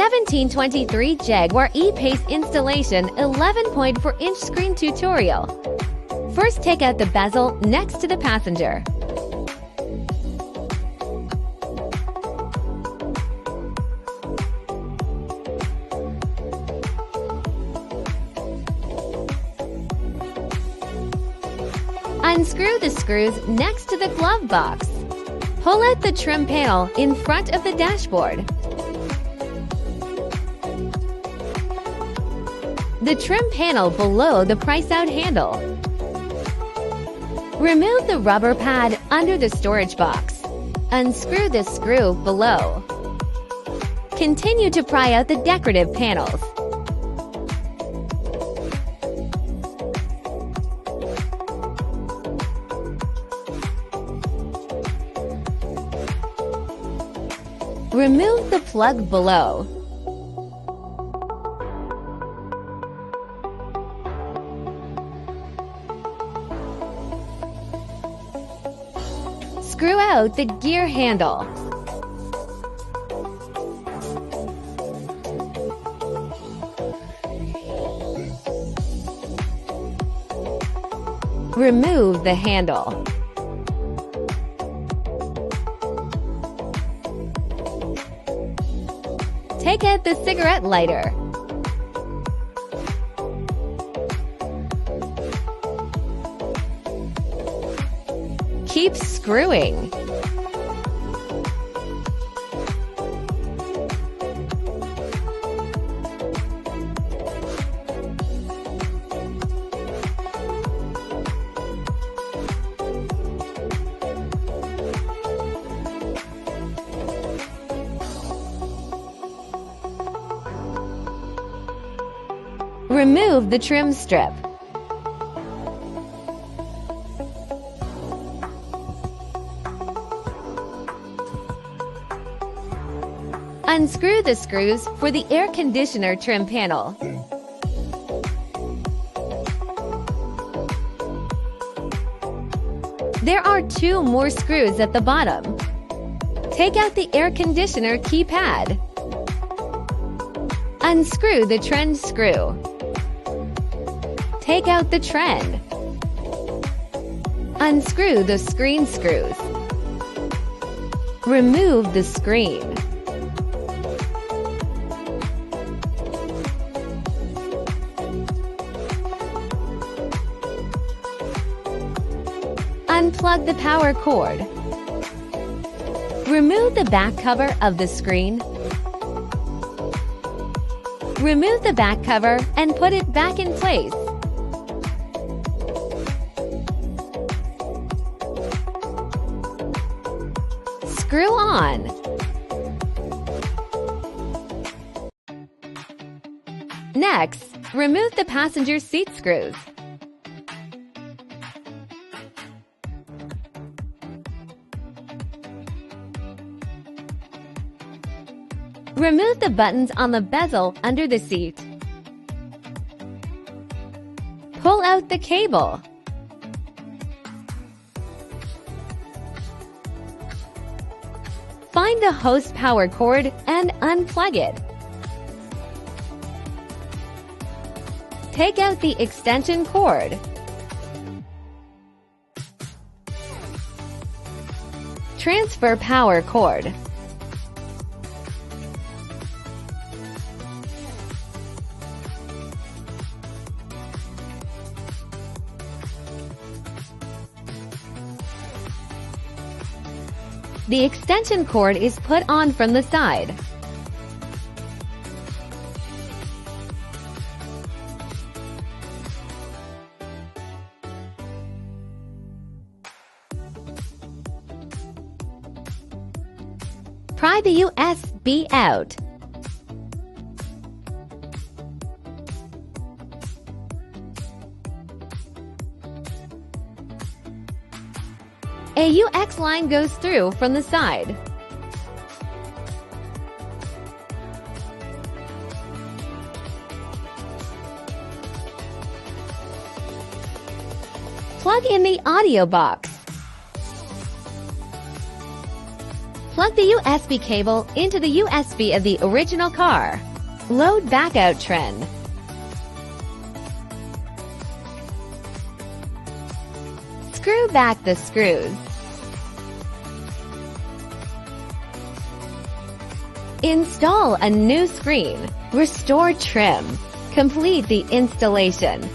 1723 Jaguar E-Pace installation 11.4-inch screen tutorial. First, take out the bezel next to the passenger. Unscrew the screws next to the glove box. Pull out the trim panel in front of the dashboard. The trim panel below the price-out handle. Remove the rubber pad under the storage box. Unscrew the screw below. Continue to pry out the decorative panels. Remove the plug below. Screw out the gear handle. Remove the handle. Take out the cigarette lighter. Keep screwing. Remove the trim strip. Unscrew the screws for the air conditioner trim panel. There are 2 more screws at the bottom. Take out the air conditioner keypad. Unscrew the trend screw. Take out the trend. Unscrew the screen screws. Remove the screen. Unplug the power cord. Remove the back cover of the screen. Remove the back cover and put it back in place. Screw on. Next, remove the passenger seat screws. Remove the buttons on the bezel under the seat. Pull out the cable. Find the hose power cord and unplug it. Take out the extension cord. Transfer power cord. The extension cord is put on from the side. Pry the USB out. A UX line goes through from the side. Plug in the audio box. Plug the USB cable into the USB of the original car. Load backout trim. Screw back the screws. Install a new screen. Restore trim. Complete the installation.